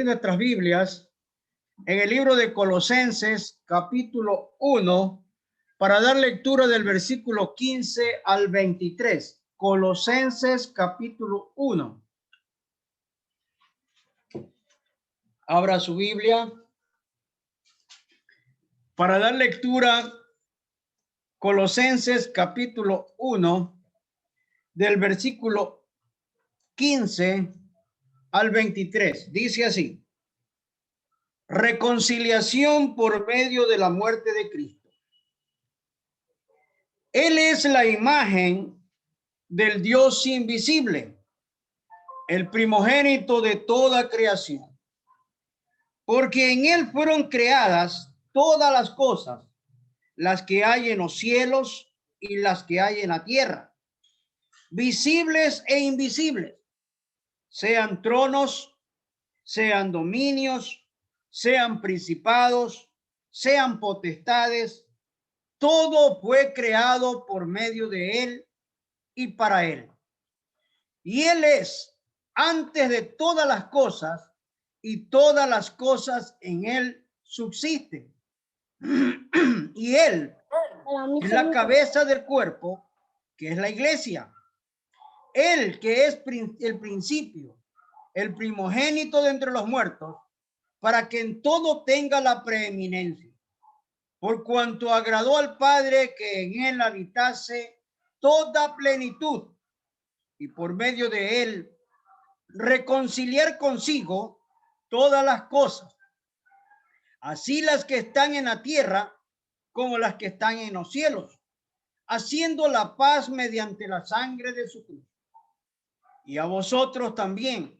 Nuestras Biblias en el libro de Colosenses capítulo 1 para dar lectura del versículo 15 al 23. Colosenses capítulo 1. Abra su Biblia para dar lectura. Colosenses capítulo 1 del versículo 15 al 23. Dice así: reconciliación por medio de la muerte de Cristo. Él es la imagen del Dios invisible, el primogénito de toda creación, porque en él fueron creadas todas las cosas, las que hay en los cielos y las que hay en la tierra, visibles e invisibles, sean tronos, sean dominios, sean principados, sean potestades. Todo fue creado por medio de él y para él. Y él es antes de todas las cosas, y todas las cosas en él subsisten. Y él es la cabeza del cuerpo, que es la iglesia. Él que es el principio, el primogénito de entre los muertos, para que en todo tenga la preeminencia. Por cuanto agradó al Padre que en él habitase toda plenitud, y por medio de él reconciliar consigo todas las cosas, así las que están en la tierra como las que están en los cielos, haciendo la paz mediante la sangre de su cruz. Y a vosotros también,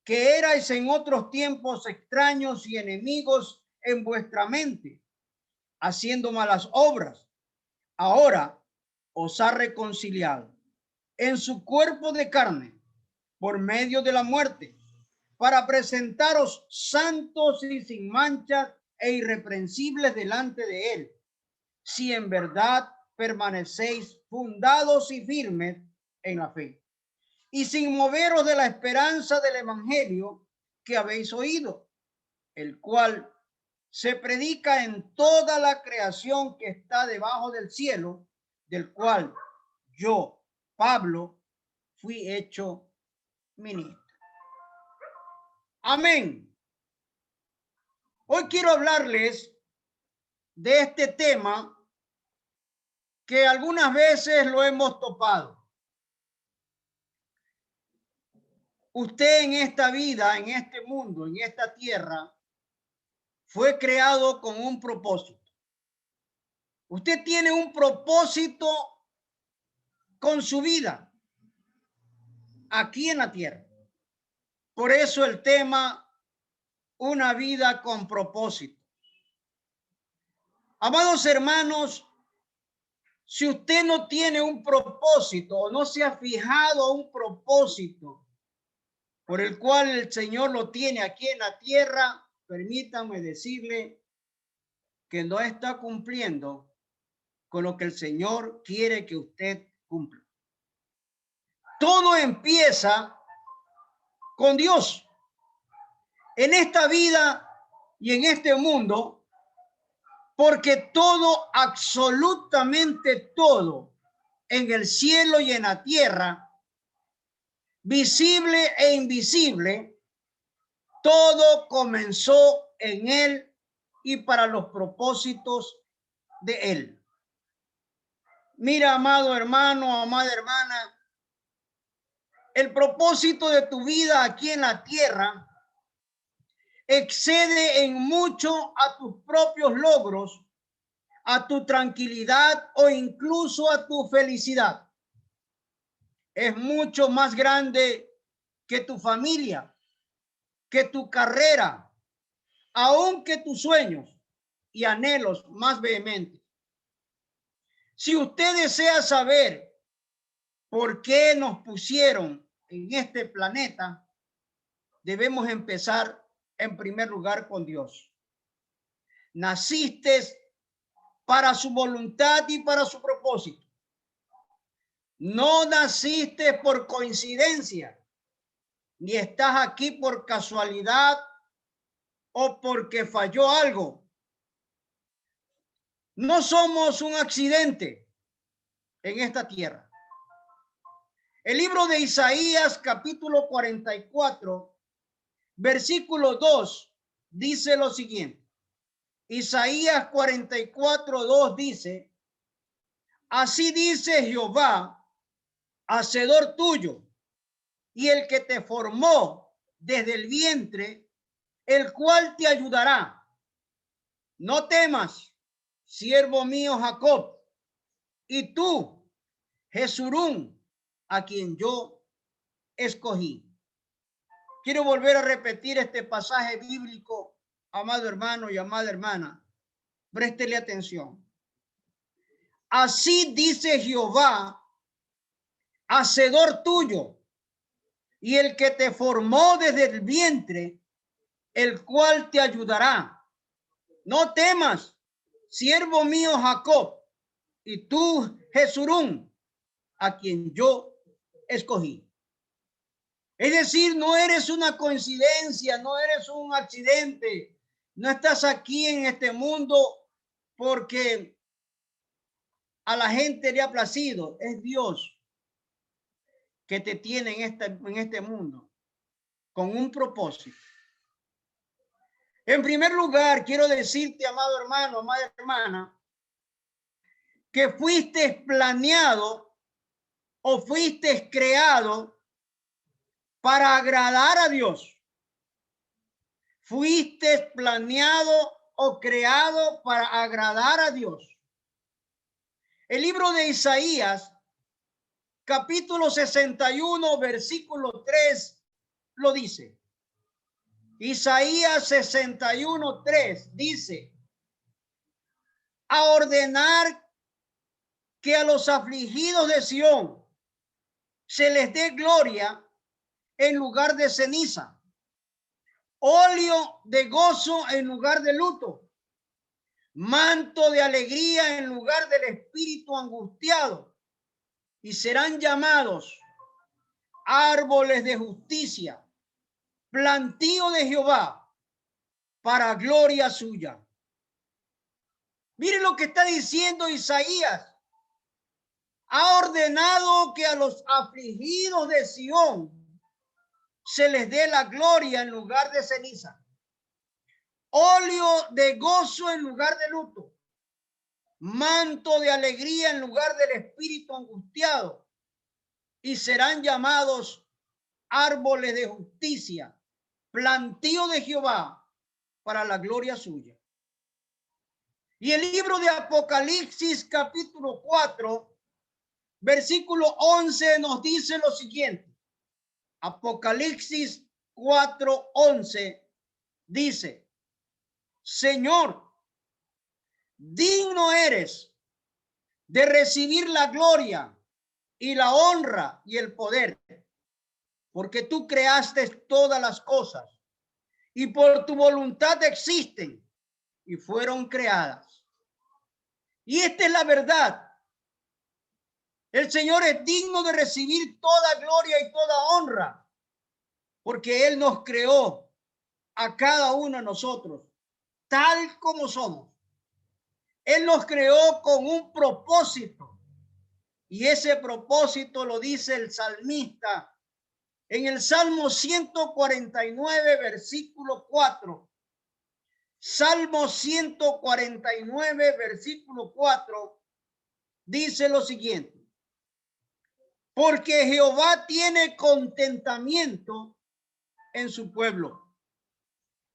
que erais en otros tiempos extraños y enemigos en vuestra mente, haciendo malas obras, ahora os ha reconciliado en su cuerpo de carne por medio de la muerte, para presentaros santos y sin mancha e irreprensibles delante de él, si en verdad permanecéis fundados y firmes en la fe, y sin moveros de la esperanza del evangelio que habéis oído, el cual se predica en toda la creación que está debajo del cielo, del cual yo, Pablo, fui hecho ministro. Amén. Hoy quiero hablarles de este tema que algunas veces lo hemos topado. Usted en esta vida, en este mundo, en esta tierra, fue creado con un propósito. Usted tiene un propósito con su vida aquí en la tierra. Por eso el tema, una vida con propósito. Amados hermanos, si usted no tiene un propósito o no se ha fijado un propósito por el cual el Señor lo tiene aquí en la tierra, permítanme decirle que no está cumpliendo con lo que el Señor quiere que usted cumpla. Todo empieza con Dios. En esta vida y en este mundo, porque todo, absolutamente todo, en el cielo y en la tierra, visible e invisible, todo comenzó en él y para los propósitos de él. Mira, amado hermano, amada hermana, el propósito de tu vida aquí en la tierra excede en mucho a tus propios logros, a tu tranquilidad o incluso a tu felicidad. Es mucho más grande que tu familia, que tu carrera, aun que tus sueños y anhelos más vehementes. Si usted desea saber por qué nos pusieron en este planeta, debemos empezar en primer lugar con Dios. Naciste para su voluntad y para su propósito. No naciste por coincidencia. ni estás aquí por casualidad o porque falló algo. No somos un accidente en esta tierra. El libro de Isaías, capítulo 44, versículo 2, dice lo siguiente. Isaías 44, 2 dice: así dice Jehová, hacedor tuyo, y el que te formó desde el vientre, el cual te ayudará. No temas, siervo mío Jacob, y tú, Jesurún, a quien yo escogí. Quiero volver a repetir este pasaje bíblico, amado hermano y amada hermana. Préstele atención. Así dice Jehová, hacedor tuyo, y el que te formó desde el vientre, el cual te ayudará. No temas, siervo mío Jacob, y tú, Jesurún, a quien yo escogí. Es decir, no eres una coincidencia, no eres un accidente, no estás aquí en este mundo porque a la gente le ha placido. Es Dios que te tiene en este mundo con un propósito. En primer lugar, quiero decirte, amado hermano, amada hermana, que fuiste planeado o fuiste creado para agradar a Dios. Fuiste planeado o creado para agradar a Dios. El libro de Isaías, capítulo 61, versículo 3, lo dice. Isaías 61, 3 dice: a ordenar que a los afligidos de Sión se les dé gloria en lugar de ceniza, óleo de gozo en lugar de luto, manto de alegría en lugar del espíritu angustiado, y serán llamados árboles de justicia, plantío de Jehová, para gloria suya. Miren lo que está diciendo Isaías. Ha ordenado que a los afligidos de Sión se les dé la gloria en lugar de ceniza, óleo de gozo en lugar de luto, manto de alegría en lugar del espíritu angustiado, y serán llamados árboles de justicia, plantío de Jehová, para la gloria suya. Y el libro de Apocalipsis, capítulo 4, versículo 11, nos dice lo siguiente. Apocalipsis 4:11 dice: Señor, digno eres de recibir la gloria y la honra y el poder, porque tú creaste todas las cosas y por tu voluntad existen y fueron creadas. Y esta es la verdad. El Señor es digno de recibir toda gloria y toda honra, porque Él nos creó a cada uno de nosotros, tal como somos. Él nos creó con un propósito, y ese propósito lo dice el salmista en el Salmo 149, versículo 4. Salmo 149, versículo 4, dice lo siguiente: porque Jehová tiene contentamiento en su pueblo,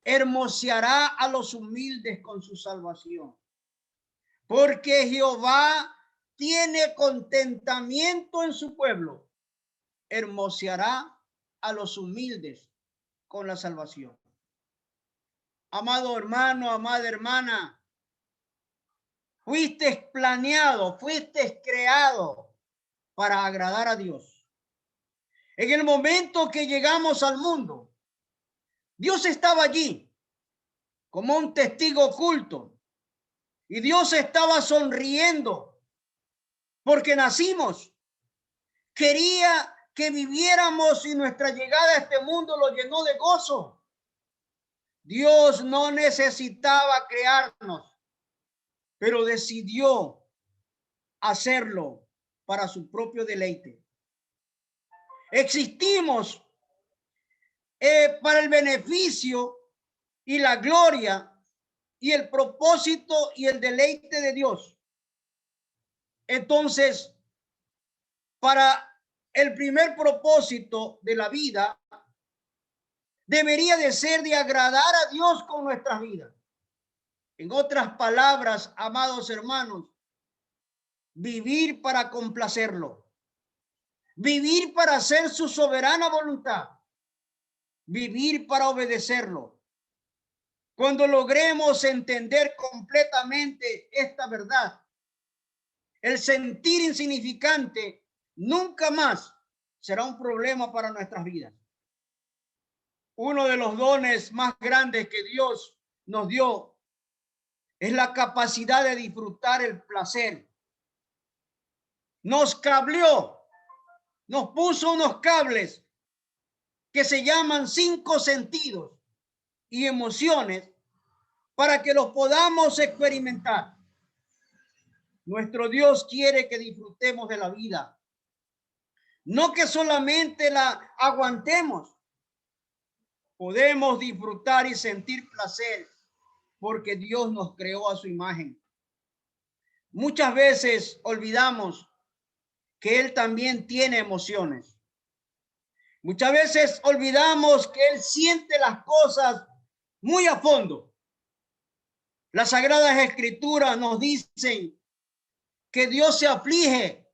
hermoseará a los humildes con su salvación. Porque Jehová tiene contentamiento en su pueblo, hermoseará a los humildes con la salvación. Amado hermano, amada hermana, fuiste planeado, fuiste creado para agradar a Dios. En el momento que llegamos al mundo, Dios estaba allí como un testigo oculto, y Dios estaba sonriendo porque nacimos. Quería que viviéramos y nuestra llegada a este mundo lo llenó de gozo. Dios no necesitaba crearnos, pero decidió hacerlo para su propio deleite. Existimos para el beneficio y la gloria y el propósito y el deleite de Dios. Entonces, para el primer propósito de la vida debería de ser de agradar a Dios con nuestras vidas. En otras palabras, amados hermanos, vivir para complacerlo, vivir para hacer su soberana voluntad, vivir para obedecerlo. Cuando logremos entender completamente esta verdad, el sentir insignificante nunca más será un problema para nuestras vidas. Uno de los dones más grandes que Dios nos dio es la capacidad de disfrutar el placer. Nos cableó, nos puso unos cables que se llaman 5 sentidos y emociones para que los podamos experimentar. Nuestro Dios quiere que disfrutemos de la vida, no que solamente la aguantemos. Podemos disfrutar y sentir placer porque Dios nos creó a su imagen. Muchas veces olvidamos que Él también tiene emociones. Muchas veces olvidamos que Él siente las cosas muy a fondo. Las Sagradas Escrituras nos dicen que Dios se aflige,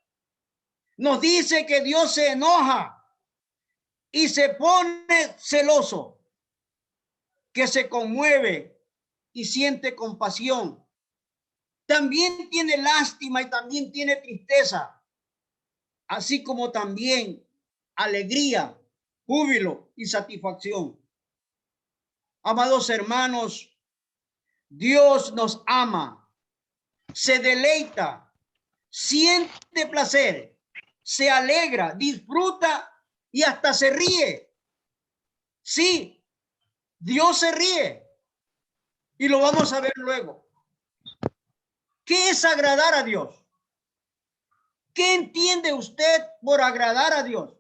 nos dice que Dios se enoja y se pone celoso, que se conmueve y siente compasión. También tiene lástima y también tiene tristeza, así como también alegría, júbilo y satisfacción. Amados hermanos, Dios nos ama, se deleita, siente placer, se alegra, disfruta y hasta se ríe. Sí, Dios se ríe y lo vamos a ver luego. ¿Qué es agradar a Dios? ¿Qué entiende usted por agradar a Dios?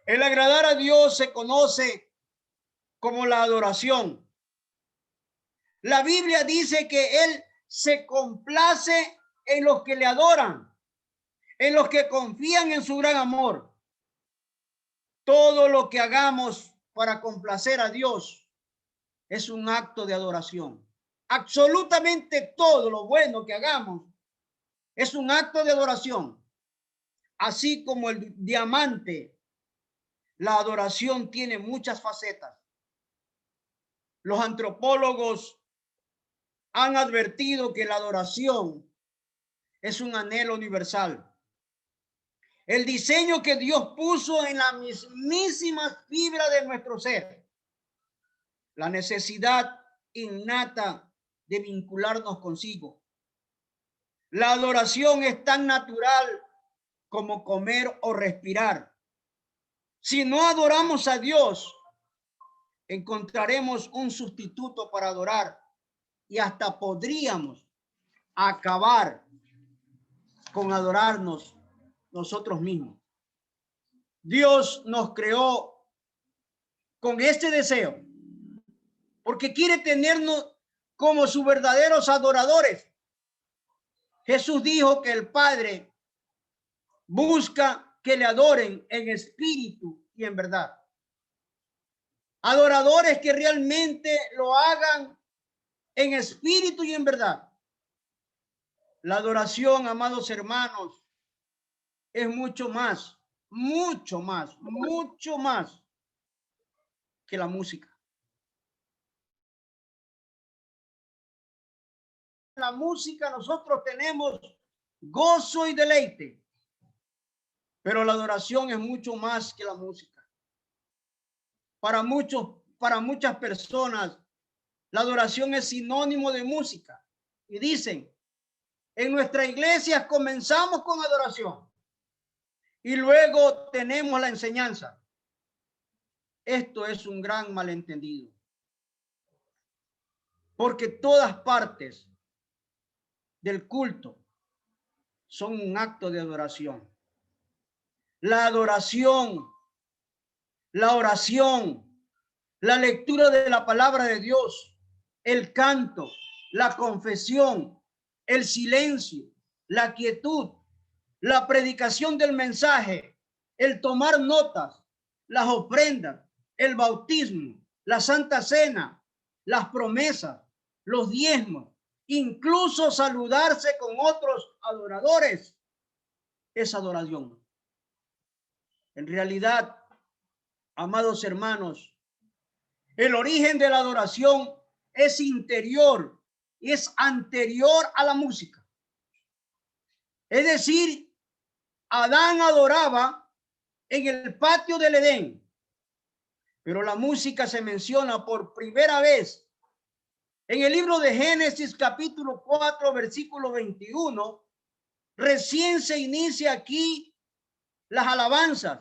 El agradar a Dios se conoce como la adoración. La Biblia dice que Él se complace en los que le adoran, en los que confían en su gran amor. Todo lo que hagamos para complacer a Dios es un acto de adoración. Absolutamente todo lo bueno que hagamos es un acto de adoración. Así como el diamante, la adoración tiene muchas facetas. Los antropólogos han advertido que la adoración es un anhelo universal. El diseño que Dios puso en la mismísima fibra de nuestro ser. La necesidad innata de vincularnos consigo. La adoración es tan natural como comer o respirar. Si no adoramos a Dios, encontraremos un sustituto para adorar y hasta podríamos acabar con adorarnos nosotros mismos. Dios nos creó con este deseo porque quiere tenernos como sus verdaderos adoradores. Jesús dijo que el Padre busca que le adoren en espíritu y en verdad. Adoradores que realmente lo hagan en espíritu y en verdad. La adoración, amados hermanos, es mucho más que la música. En la música nosotros tenemos gozo y deleite, pero la adoración es mucho más que la música. Para muchas personas, la adoración es sinónimo de música. Y dicen, en nuestra iglesia comenzamos con adoración y luego tenemos la enseñanza. Esto es un gran malentendido, porque todas partes del culto son un acto de adoración. La adoración, la oración, la lectura de la palabra de Dios, el canto, la confesión, el silencio, la quietud, la predicación del mensaje, el tomar notas, las ofrendas, el bautismo, la Santa Cena, las promesas, los diezmos, incluso saludarse con otros adoradores, es adoración. En realidad, amados hermanos, el origen de la adoración es interior, es anterior a la música. Es decir, Adán adoraba en el patio del Edén, pero la música se menciona por primera vez en el libro de Génesis capítulo 4, versículo 21. Recién se inicia aquí las alabanzas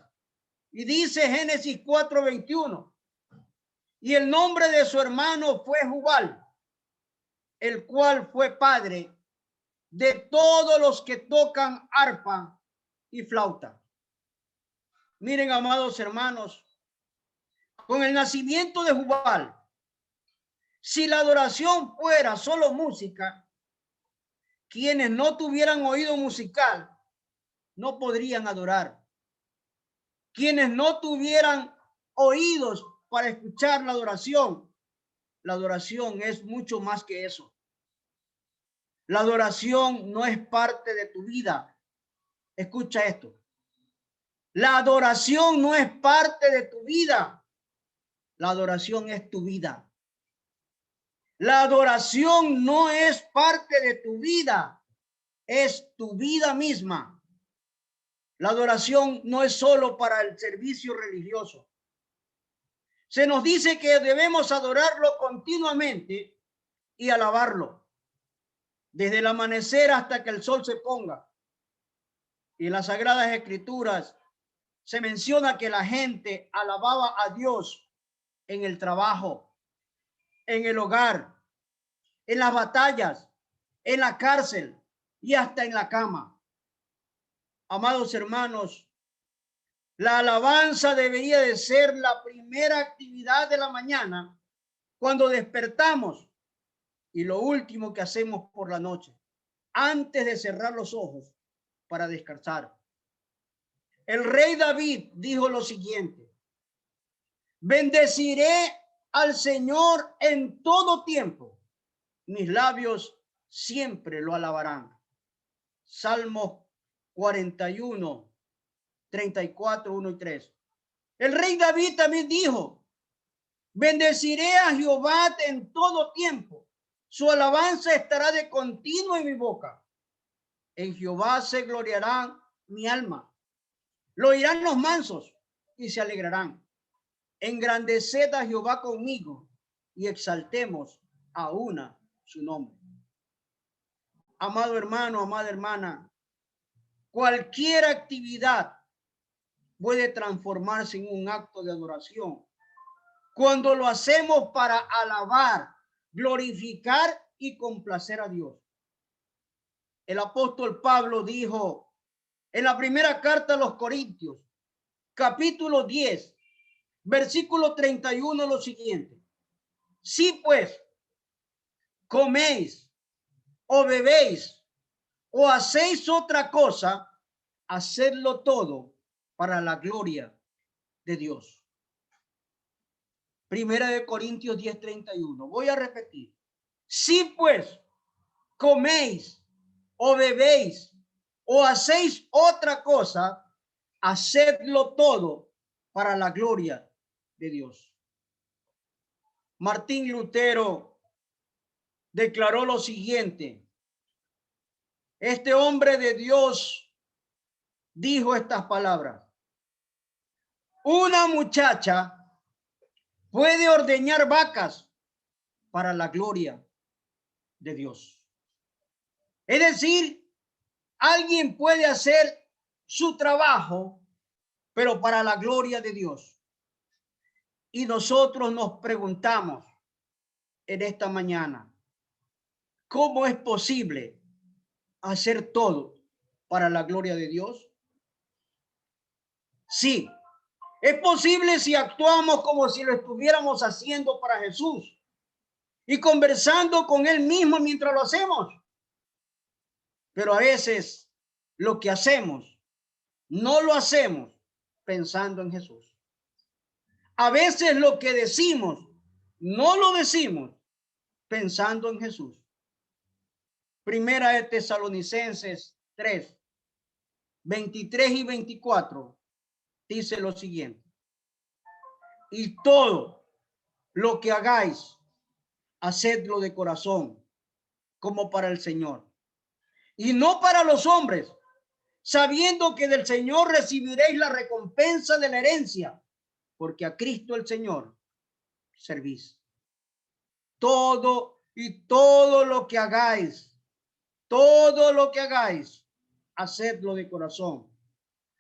y dice Génesis 4:21. Y el nombre de su hermano fue Jubal, el cual fue padre de todos los que tocan arpa y flauta. Miren, amados hermanos, con el nacimiento de Jubal, si la adoración fuera solo música, quienes no tuvieran oído musical no podrían adorar. Quienes no tuvieran oídos para escuchar la adoración es mucho más que eso. La adoración no es parte de tu vida. Escucha esto. La adoración no es parte de tu vida. La adoración es tu vida. La adoración no es parte de tu vida. Es tu vida misma. La adoración no es solo para el servicio religioso. Se nos dice que debemos adorarlo continuamente y alabarlo, desde el amanecer hasta que el sol se ponga. Y en las Sagradas Escrituras se menciona que la gente alababa a Dios en el trabajo, en el hogar, en las batallas, en la cárcel y hasta en la cama. Amados hermanos, la alabanza debería de ser la primera actividad de la mañana cuando despertamos y lo último que hacemos por la noche, antes de cerrar los ojos para descansar. El rey David dijo lo siguiente: bendeciré al Señor en todo tiempo, mis labios siempre lo alabarán. Salmos 41, 34, 1 y 3. El rey David también dijo: bendeciré a Jehová en todo tiempo, su alabanza estará de continuo en mi boca. En Jehová se gloriará mi alma, lo oirán los mansos y se alegrarán. Engrandeced a Jehová conmigo y exaltemos a una su nombre. Amado hermano, amada hermana, cualquier actividad puede transformarse en un acto de adoración cuando lo hacemos para alabar, glorificar y complacer a Dios. El apóstol Pablo dijo en la primera carta a los Corintios, capítulo 10, versículo 31, lo siguiente: si pues coméis o bebéis o hacéis otra cosa, hacedlo todo para la gloria de Dios. Primera de Corintios 10:31. Voy a repetir. Si pues coméis o bebéis o hacéis otra cosa, hacedlo todo para la gloria de Dios. Martín Lutero declaró lo siguiente: este hombre de Dios dijo estas palabras: una muchacha puede ordeñar vacas para la gloria de Dios. Es decir, alguien puede hacer su trabajo, pero para la gloria de Dios. Y nosotros nos preguntamos en esta mañana, ¿cómo es posible hacer todo para la gloria de Dios? Sí, es posible si actuamos como si lo estuviéramos haciendo para Jesús y conversando con Él mismo mientras lo hacemos. Pero a veces lo que hacemos, no lo hacemos pensando en Jesús. A veces lo que decimos, no lo decimos pensando en Jesús. Primera de Tesalonicenses 3, 23 y 24 dice lo siguiente: y todo lo que hagáis, hacedlo de corazón, como para el Señor, y no para los hombres, sabiendo que del Señor recibiréis la recompensa de la herencia, porque a Cristo el Señor servís. Todo lo que hagáis, hacedlo de corazón,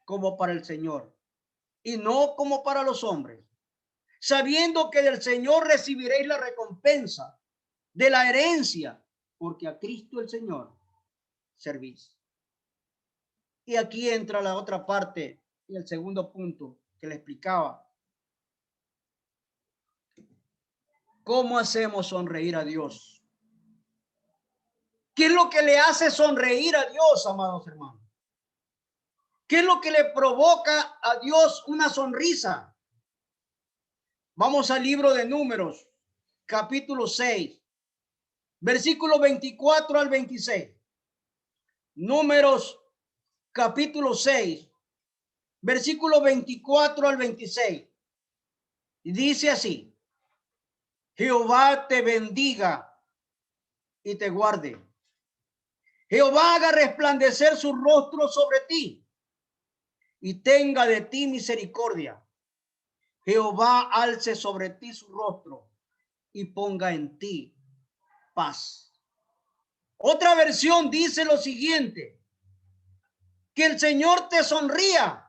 como para el Señor, y no como para los hombres, sabiendo que del Señor recibiréis la recompensa de la herencia, porque a Cristo el Señor servís. Y aquí entra la otra parte y el segundo punto que le explicaba. ¿Cómo hacemos sonreír a Dios? ¿Qué es lo que le hace sonreír a Dios, amados hermanos? ¿Qué es lo que le provoca a Dios una sonrisa? Vamos al libro de Números, capítulo 6, versículo 24 al 26. Números, capítulo 6, versículo 24 al 26. Y dice así: Jehová te bendiga y te guarde. Jehová haga resplandecer su rostro sobre ti y tenga de ti misericordia. Jehová alce sobre ti su rostro y ponga en ti paz. Otra versión dice lo siguiente: que el Señor te sonría.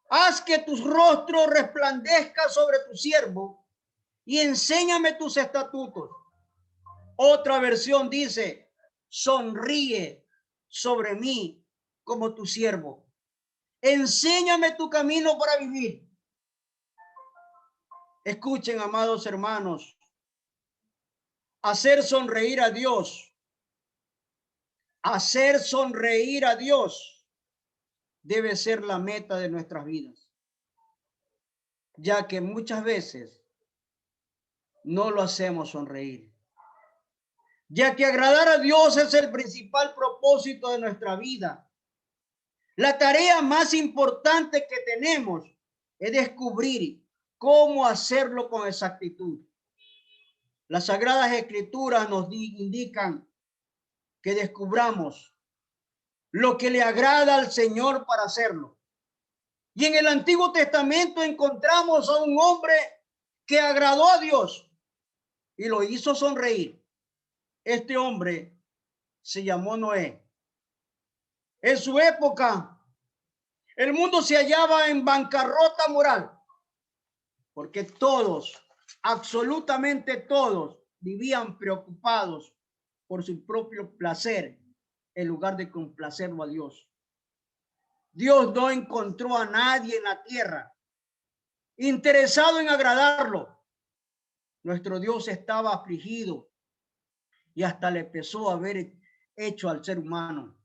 Haz que tu rostro resplandezca sobre tu siervo y enséñame tus estatutos. Otra versión dice: sonríe sobre mí como tu siervo. Enséñame tu camino para vivir. Escuchen, amados hermanos, hacer sonreír a Dios, debe ser la meta de nuestras vidas, ya que muchas veces no lo hacemos sonreír. Ya que agradar a Dios es el principal propósito de nuestra vida. La tarea más importante que tenemos es descubrir cómo hacerlo con exactitud. Las Sagradas Escrituras nos indican que descubramos lo que le agrada al Señor para hacerlo. Y en el Antiguo Testamento encontramos a un hombre que agradó a Dios y lo hizo sonreír. Este hombre se llamó Noé. En su época, el mundo se hallaba en bancarrota moral, porque todos, absolutamente todos, vivían preocupados por su propio placer en lugar de complacerlo a Dios. Dios no encontró a nadie en la tierra interesado en agradarlo. Nuestro Dios estaba afligido y hasta le pesó haber hecho al ser humano.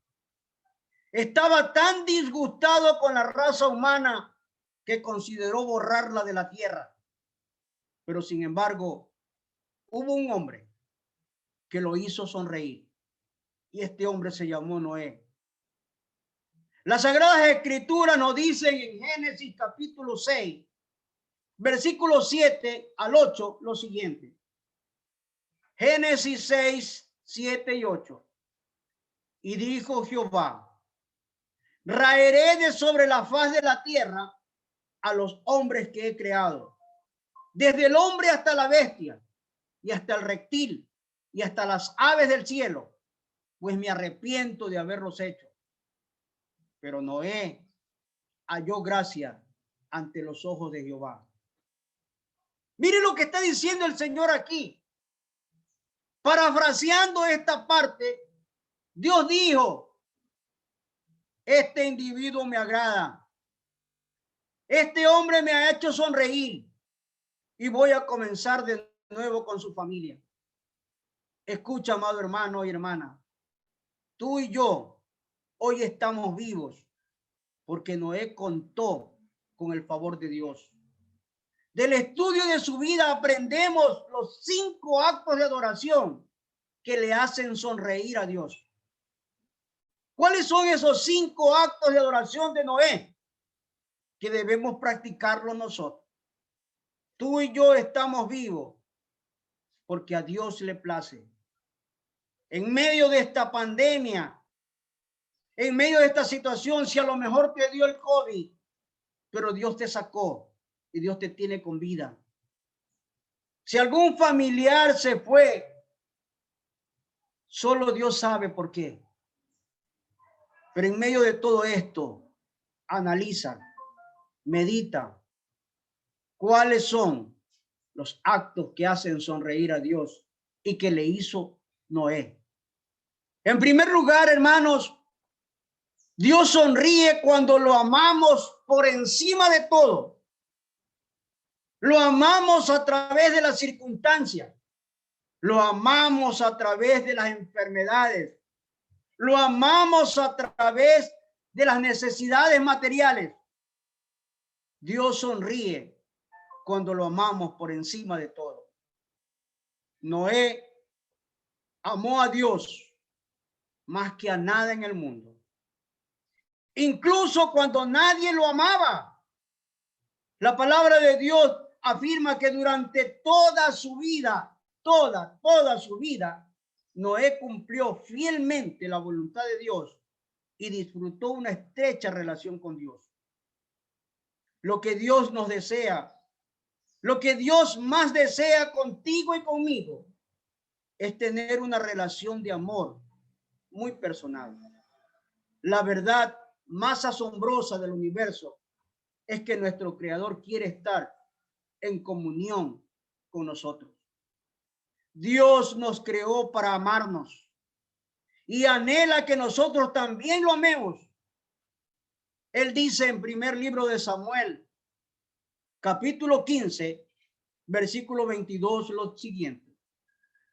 Estaba tan disgustado con la raza humana que consideró borrarla de la tierra. Pero sin embargo, hubo un hombre que lo hizo sonreír, y este hombre se llamó Noé. Las Sagradas Escrituras nos dicen en Génesis capítulo 6, versículos 7 al 8, lo siguiente. Génesis 6, 7 y 8. Y dijo Jehová: raeré de sobre la faz de la tierra a los hombres que he creado, desde el hombre hasta la bestia, y hasta el reptil, y hasta las aves del cielo, pues me arrepiento de haberlos hecho. pero Noé halló gracia ante los ojos de Jehová. Mire lo que está diciendo el Señor aquí. Parafraseando esta parte, Dios dijo, este individuo me agrada. Este hombre me ha hecho sonreír y voy a comenzar de nuevo con su familia. Escucha, amado hermano y hermana, tú y yo hoy estamos vivos porque Noé contó con el favor de Dios. Del estudio de su vida aprendemos los 5 actos de adoración que le hacen sonreír a Dios. ¿Cuáles son esos 5 actos de adoración de Noé que debemos practicarlo nosotros? Tú y yo estamos vivos porque a Dios le place. En medio de esta pandemia, en medio de esta situación, si a lo mejor te dio el COVID, pero Dios te sacó y Dios te tiene con vida. Si algún familiar se fue, solo Dios sabe por qué. Pero en medio de todo esto, analiza, medita cuáles son los actos que hacen sonreír a Dios y que le hizo Noé. En primer lugar, hermanos, Dios sonríe cuando lo amamos por encima de todo. Lo amamos a través de las circunstancias. Lo amamos a través de las enfermedades. Lo amamos a través de las necesidades materiales. Dios sonríe cuando lo amamos por encima de todo. Noé amó a Dios más que a nada en el mundo. Incluso cuando nadie lo amaba. La palabra de Dios afirma que durante toda su vida, toda su vida, Noé cumplió fielmente la voluntad de Dios y disfrutó una estrecha relación con Dios. Lo que Dios nos desea, lo que Dios más desea contigo y conmigo, es tener una relación de amor muy personal. La verdad más asombrosa del universo es que nuestro Creador quiere estar en comunión con nosotros. Dios nos creó para amarnos y anhela que nosotros también lo amemos. Él dice en primer libro de Samuel, capítulo 15, versículo 22, lo siguiente.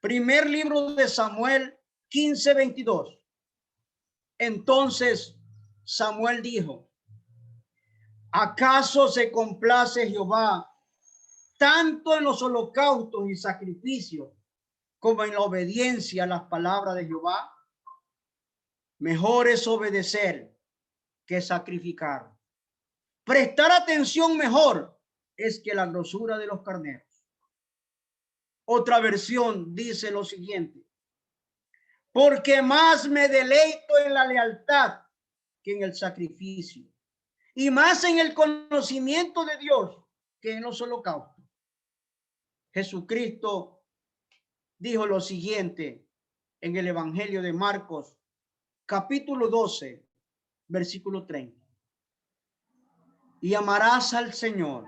Primer libro de Samuel 15, 22. Entonces Samuel dijo, ¿acaso se complace Jehová tanto en los holocaustos y sacrificios como en la obediencia a las palabras de Jehová? Mejor es obedecer que sacrificar. Prestar atención mejor es que la grosura de los carneros. Otra versión dice lo siguiente: porque más me deleito en la lealtad que en el sacrificio, y más en el conocimiento de Dios que en los holocaustos. Jesucristo dijo lo siguiente en el Evangelio de Marcos, capítulo 12, versículo 30. Y amarás al Señor,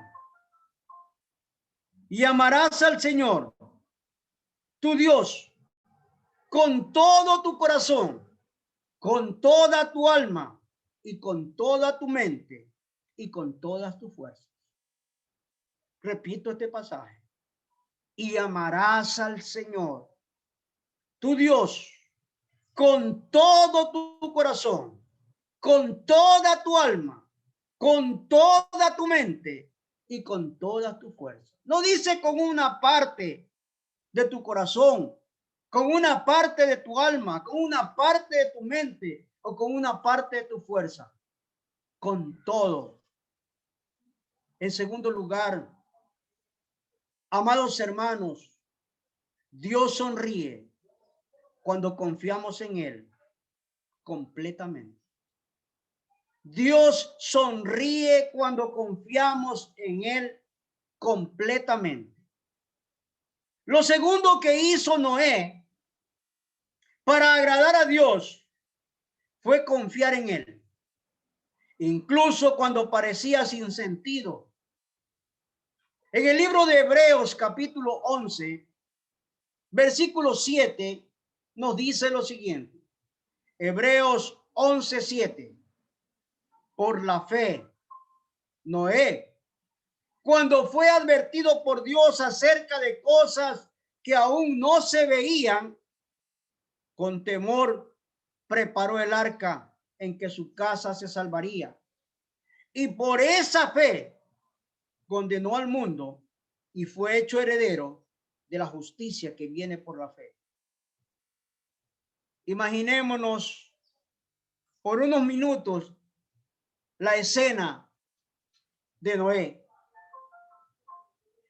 tu Dios, con todo tu corazón, con toda tu alma y con toda tu mente y con todas tus fuerzas. Repito este pasaje. Y amarás al Señor, tu Dios, con todo tu corazón, con toda tu alma, con toda tu mente y con todas tus fuerzas. No dice con una parte de tu corazón, con una parte de tu alma, con una parte de tu mente o con una parte de tu fuerza. Con todo. En segundo lugar, amados hermanos, Dios sonríe cuando confiamos en Él completamente. Dios sonríe cuando confiamos en Él completamente. Lo segundo que hizo Noé para agradar a Dios fue confiar en Él. incluso cuando parecía sin sentido. En el libro de Hebreos, capítulo 11, versículo 7, nos dice lo siguiente. Hebreos 11:7. Por la fe, Noé, cuando fue advertido por Dios acerca de cosas que aún no se veían, con temor preparó el arca en que su casa se salvaría. Y por esa fe condenó al mundo y fue hecho heredero de la justicia que viene por la fe. Imaginémonos por unos minutos la escena de Noé.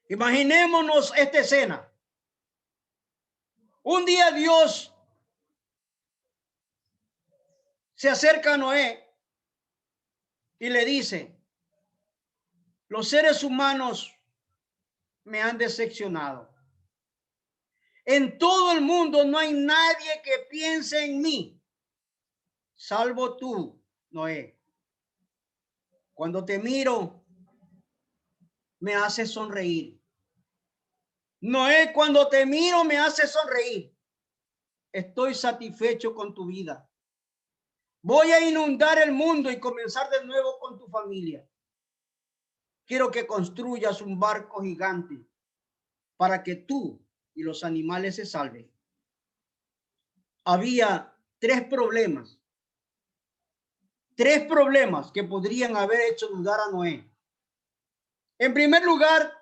Imaginémonos esta escena. Un día Dios se acerca a Noé y le dice: los seres humanos me han decepcionado. En todo el mundo no hay nadie que piense en mí, salvo tú, Noé. Cuando te miro, me hace sonreír. Noé, cuando te miro, me hace sonreír. Estoy satisfecho con tu vida. Voy a inundar el mundo y comenzar de nuevo con tu familia. Quiero que construyas un barco gigante para que tú y los animales se salven. Había tres problemas que podrían haber hecho dudar a Noé. En primer lugar,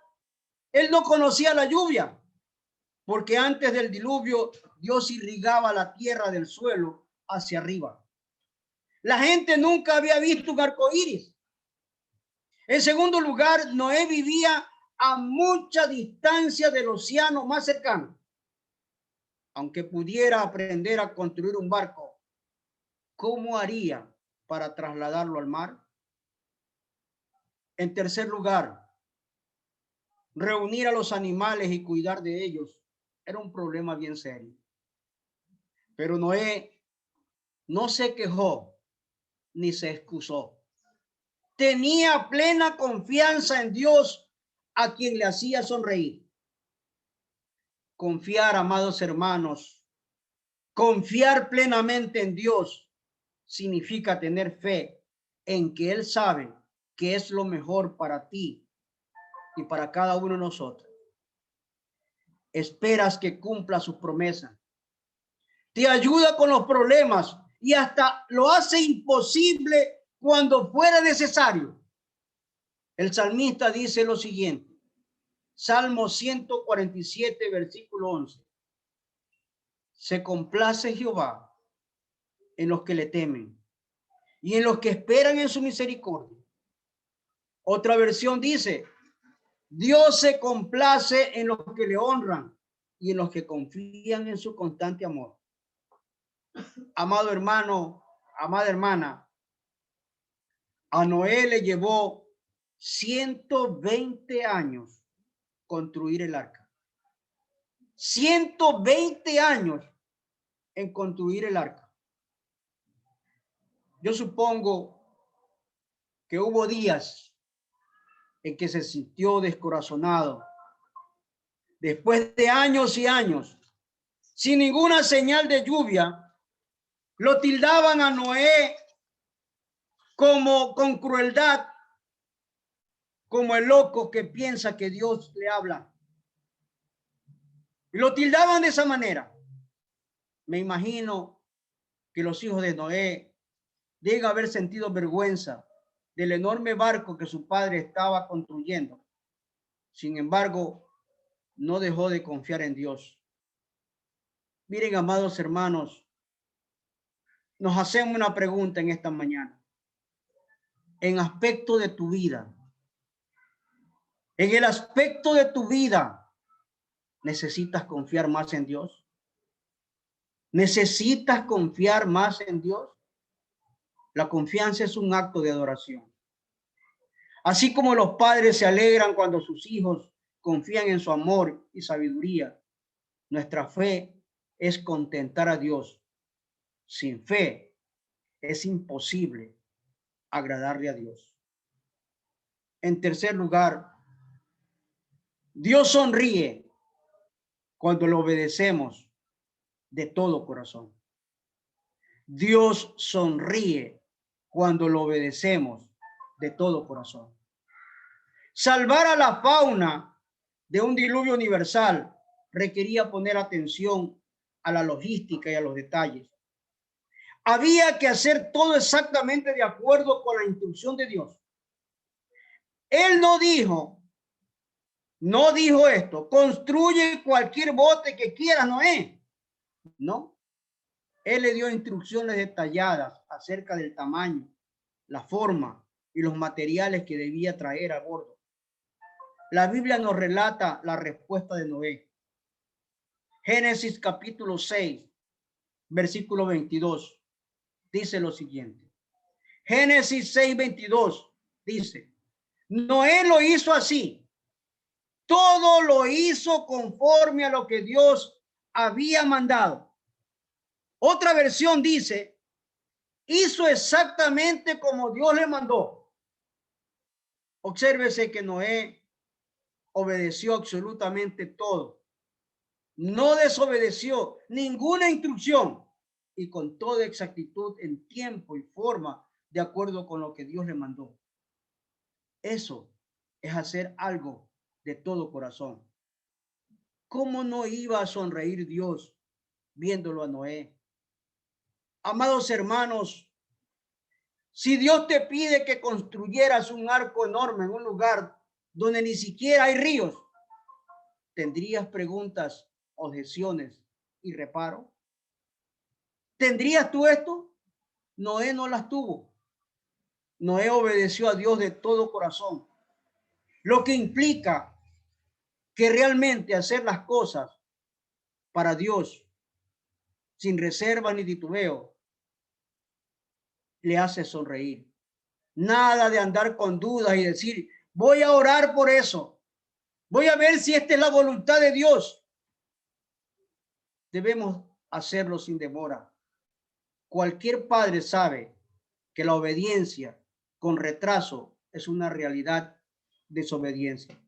él no conocía la lluvia, porque antes del diluvio Dios irrigaba la tierra del suelo hacia arriba. La gente nunca había visto un arco iris. En segundo lugar, Noé vivía a mucha distancia del océano más cercano. Aunque pudiera aprender a construir un barco, ¿cómo haría para trasladarlo al mar? En tercer lugar, reunir a los animales y cuidar de ellos era un problema bien serio. Pero Noé no se quejó ni se excusó. Tenía plena confianza en Dios, a quien le hacía sonreír. Confiar, amados hermanos, confiar plenamente en Dios significa tener fe en que Él sabe que es lo mejor para ti y para cada uno de nosotros. Esperas que cumpla sus promesas. Te ayuda con los problemas y hasta lo hace imposible cuando fuera necesario. El salmista dice lo siguiente. Salmo 147, versículo 11. Se complace Jehová en los que le temen y en los que esperan en su misericordia. Otra versión dice, Dios se complace en los que le honran y en los que confían en su constante amor. Amado hermano, amada hermana, a Noé le llevó 120 años construir el arca. 120 años en construir el arca. Yo supongo que hubo días en que se sintió descorazonado. Después de años y años, sin ninguna señal de lluvia, lo tildaban a Noé como con crueldad, como el loco que piensa que Dios le habla. Y lo tildaban de esa manera. Me imagino que los hijos de Noé deben haber sentido vergüenza del enorme barco que su padre estaba construyendo. Sin embargo, no dejó de confiar en Dios. Miren, amados hermanos, nos hacemos una pregunta en esta mañana. En aspecto de tu vida, en el aspecto de tu vida, ¿necesitas confiar más en Dios? ¿Necesitas confiar más en Dios? La confianza es un acto de adoración. Así como los padres se alegran cuando sus hijos confían en su amor y sabiduría, nuestra fe es contentar a Dios. Sin fe es imposible agradarle a Dios. En tercer lugar, Dios sonríe cuando le obedecemos de todo corazón. Dios sonríe cuando lo obedecemos de todo corazón. Salvar a la fauna de un diluvio universal requería poner atención a la logística y a los detalles. Había que hacer todo exactamente de acuerdo con la instrucción de Dios. Él no dijo esto, construye cualquier bote que quieras, Noé. No. Él le dio instrucciones detalladas acerca del tamaño, la forma y los materiales que debía traer a bordo. La Biblia nos relata la respuesta de Noé. Génesis capítulo 6, versículo 22, dice lo siguiente. Génesis 6, 22 dice, Noé lo hizo así. Todo lo hizo conforme a lo que Dios había mandado. Otra versión dice, hizo exactamente como Dios le mandó. Obsérvese que Noé obedeció absolutamente todo. No desobedeció ninguna instrucción y con toda exactitud en tiempo y forma de acuerdo con lo que Dios le mandó. Eso es hacer algo de todo corazón. ¿Cómo no iba a sonreír Dios viéndolo a Noé? Amados hermanos, si Dios te pide que construyeras un arco enorme en un lugar donde ni siquiera hay ríos, ¿tendrías preguntas, objeciones y reparo? ¿Tendrías tú esto? Noé no las tuvo. Noé obedeció a Dios de todo corazón, lo que implica que realmente hacer las cosas para Dios sin reserva ni titubeo le hace sonreír. Nada de andar con dudas y decir, voy a orar por eso. Voy a ver si esta es la voluntad de Dios. Debemos hacerlo sin demora. Cualquier padre sabe que la obediencia con retraso es una realidad desobediencia.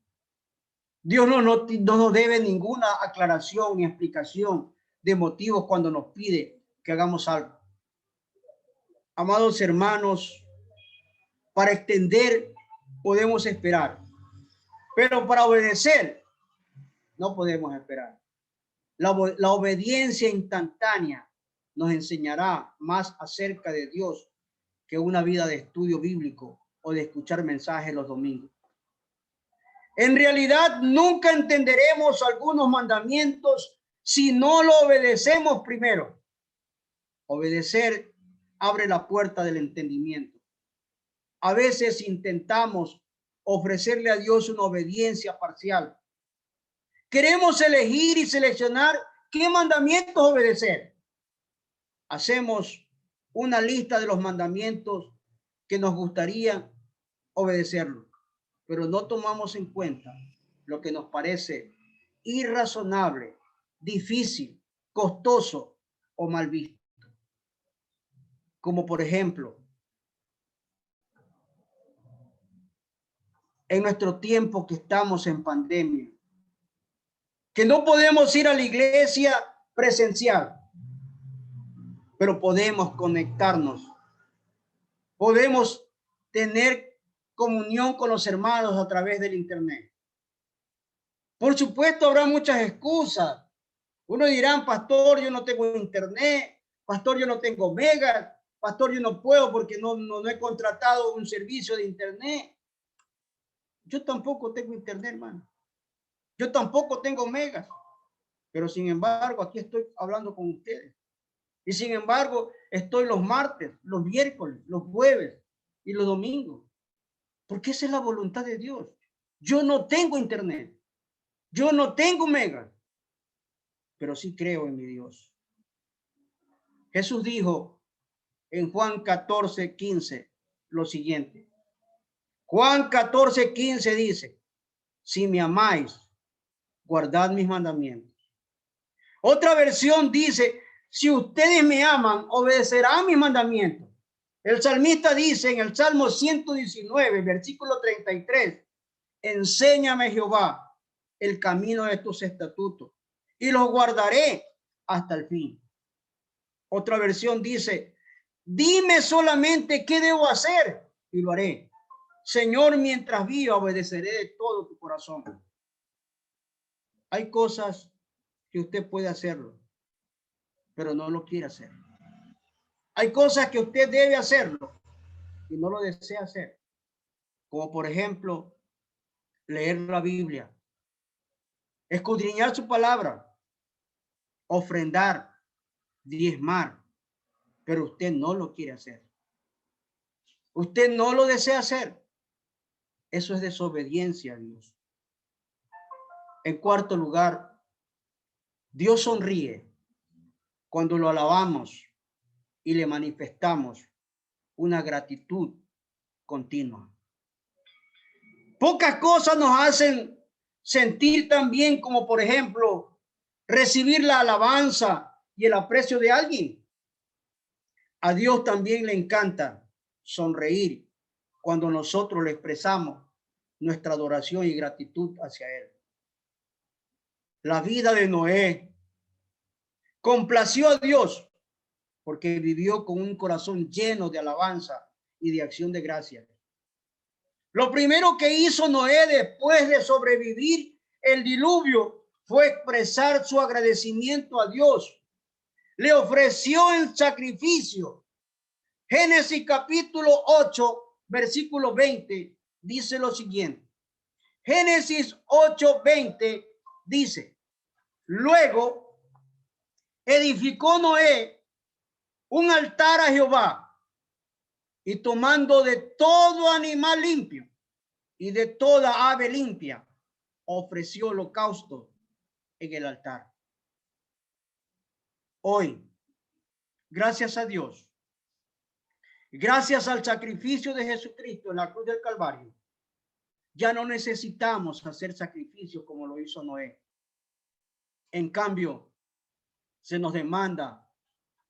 Dios no nos debe ninguna aclaración ni explicación de motivos cuando nos pide que hagamos algo. Amados hermanos, para extender podemos esperar, pero para obedecer no podemos esperar. La obediencia instantánea nos enseñará más acerca de Dios que una vida de estudio bíblico o de escuchar mensajes los domingos. En realidad, nunca entenderemos algunos mandamientos si no lo obedecemos primero. Obedecer abre la puerta del entendimiento. A veces intentamos ofrecerle a Dios una obediencia parcial. Queremos elegir y seleccionar qué mandamientos obedecer. Hacemos una lista de los mandamientos que nos gustaría obedecerlo, pero no tomamos en cuenta lo que nos parece irrazonable, difícil, costoso o mal visto. Como por ejemplo, en nuestro tiempo que estamos en pandemia, que no podemos ir a la iglesia presencial, pero podemos conectarnos, podemos tener comunión con los hermanos a través del internet. Por supuesto, habrá muchas excusas. Uno dirá, pastor, yo no tengo internet, pastor, yo no tengo megas, pastor, yo no puedo porque no he contratado un servicio de internet. Yo tampoco tengo internet, hermano. Yo tampoco tengo megas. Pero sin embargo, aquí estoy hablando con ustedes. Y sin embargo, estoy los martes, los miércoles, los jueves y los domingos. Porque esa es la voluntad de Dios. Yo no tengo internet. Yo no tengo megas. Pero sí creo en mi Dios. Jesús dijo en Juan 14:15 lo siguiente. Juan 14:15 dice, si me amáis, guardad mis mandamientos. Otra versión dice, si ustedes me aman, obedecerán mis mandamientos. El salmista dice en el Salmo 119, versículo 33, enséñame, Jehová, el camino de tus estatutos y los guardaré hasta el fin. Otra versión dice, dime solamente qué debo hacer y lo haré. Señor, mientras viva, obedeceré de todo tu corazón. Hay cosas que usted puede hacerlo, pero no lo quiere hacer. Hay cosas que usted debe hacerlo y no lo desea hacer. Como por ejemplo, leer la Biblia, escudriñar su palabra, ofrendar, diezmar, pero usted no lo quiere hacer. Usted no lo desea hacer. Eso es desobediencia a Dios. En cuarto lugar, Dios sonríe cuando lo alabamos y le manifestamos una gratitud continua. Pocas cosas nos hacen sentir tan bien como, por ejemplo, recibir la alabanza y el aprecio de alguien. A Dios también le encanta sonreír cuando nosotros le expresamos nuestra adoración y gratitud hacia Él. La vida de Noé complació a Dios porque vivió con un corazón lleno de alabanza y de acción de gracias. Lo primero que hizo Noé después de sobrevivir el diluvio fue expresar su agradecimiento a Dios. Le ofreció el sacrificio. Génesis capítulo 8, versículo 20, dice lo siguiente. Génesis 8, 20 dice, luego edificó Noé un altar a Jehová y tomando de todo animal limpio y de toda ave limpia, ofreció holocausto en el altar. Hoy, gracias a Dios, gracias al sacrificio de Jesucristo en la cruz del Calvario, ya no necesitamos hacer sacrificios como lo hizo Noé. En cambio, se nos demanda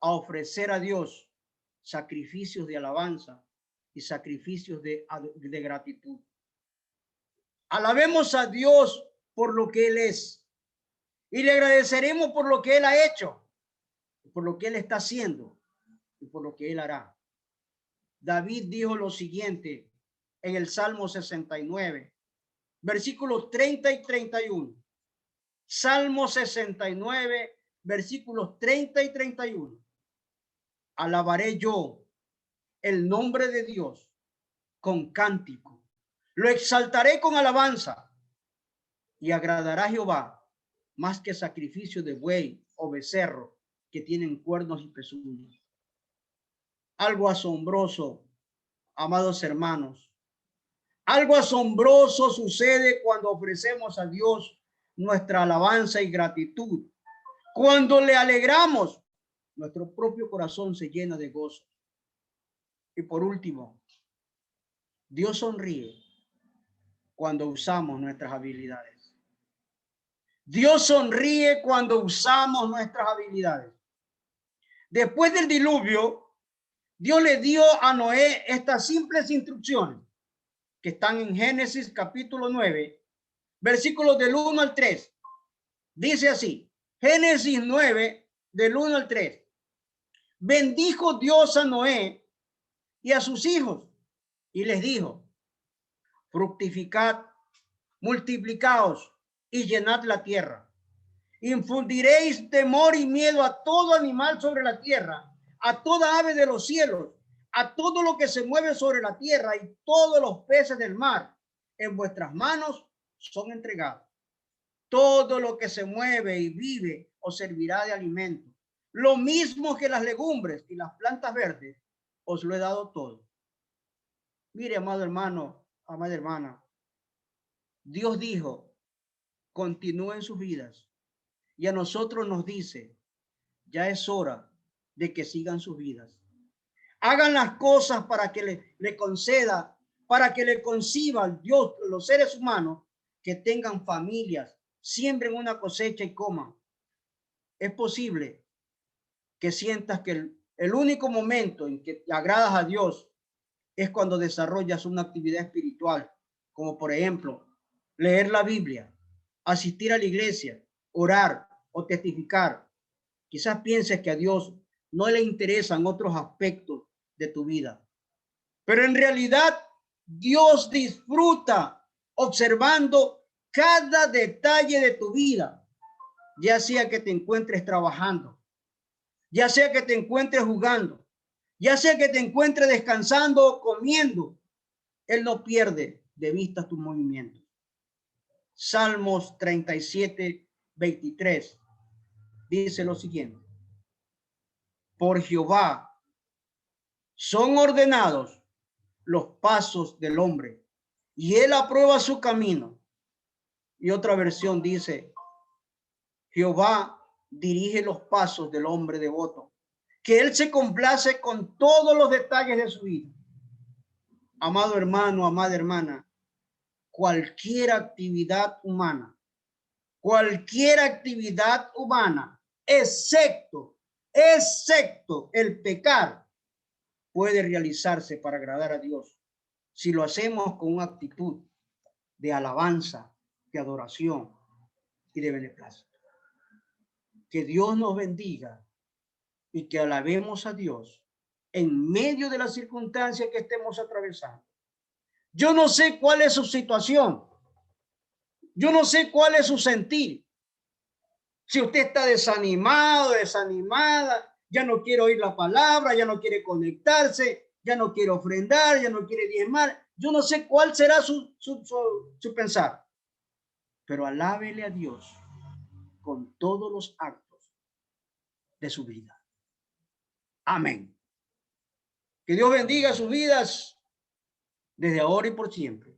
a ofrecer a Dios sacrificios de alabanza y sacrificios de gratitud. Alabemos a Dios por lo que Él es y le agradeceremos por lo que Él ha hecho, por lo que Él está haciendo y por lo que Él hará. David dijo lo siguiente en el Salmo 69, versículos 30 y 31. Salmo 69, versículos 30 y 31. Alabaré yo el nombre de Dios con cántico. Lo exaltaré con alabanza y agradará a Jehová más que sacrificio de buey o becerro que tienen cuernos y pezuñas. Algo asombroso, amados hermanos. Algo asombroso sucede cuando ofrecemos a Dios nuestra alabanza y gratitud. Cuando le alegramos, nuestro propio corazón se llena de gozo. Y por último, Dios sonríe cuando usamos nuestras habilidades. Dios sonríe cuando usamos nuestras habilidades. Después del diluvio, Dios le dio a Noé estas simples instrucciones que están en Génesis capítulo 9, versículos del 1 al 3. Dice así, Génesis 9, del 1 al 3. Bendijo Dios a Noé y a sus hijos y les dijo, fructificad, multiplicaos y llenad la tierra. Infundiréis temor y miedo a todo animal sobre la tierra, a toda ave de los cielos, a todo lo que se mueve sobre la tierra y todos los peces del mar. En vuestras manos son entregados. Todo lo que se mueve y vive os servirá de alimento. Lo mismo que las legumbres y las plantas verdes, os lo he dado todo. Mire, amado hermano, amada hermana, Dios dijo, continúen sus vidas. Y a nosotros nos dice, ya es hora de que sigan sus vidas. Hagan las cosas para que le conceda, para que le conciba Dios, los seres humanos, que tengan familias, siembren una cosecha y coman. Es posible que sientas que El único momento en que te agradas a Dios es cuando desarrollas una actividad espiritual, como por ejemplo, leer la Biblia, asistir a la iglesia, orar o testificar. Quizás pienses que a Dios no le interesan otros aspectos de tu vida, pero en realidad Dios disfruta observando cada detalle de tu vida, ya sea que te encuentres trabajando, ya sea que te encuentres jugando, ya sea que te encuentres descansando o comiendo. Él no pierde de vista tus movimientos. Salmos 37, 23 dice lo siguiente: por Jehová son ordenados los pasos del hombre, y él aprueba su camino. Y otra versión dice: Jehová dirige los pasos del hombre devoto, que él se complace con todos los detalles de su vida. Amado hermano, amada hermana, cualquier actividad humana, excepto el pecar, puede realizarse para agradar a Dios si lo hacemos con una actitud de alabanza, de adoración y de beneplácito. Que Dios nos bendiga y que alabemos a Dios en medio de las circunstancias que estemos atravesando. Yo no sé cuál es su situación. Yo no sé cuál es su sentir. Si usted está desanimado, desanimada, ya no quiere oír la palabra, ya no quiere conectarse, ya no quiere ofrendar, ya no quiere diezmar. Yo no sé cuál será su pensar, pero alábele a Dios con todos los actos de su vida. Amén. Que Dios bendiga sus vidas desde ahora y por siempre.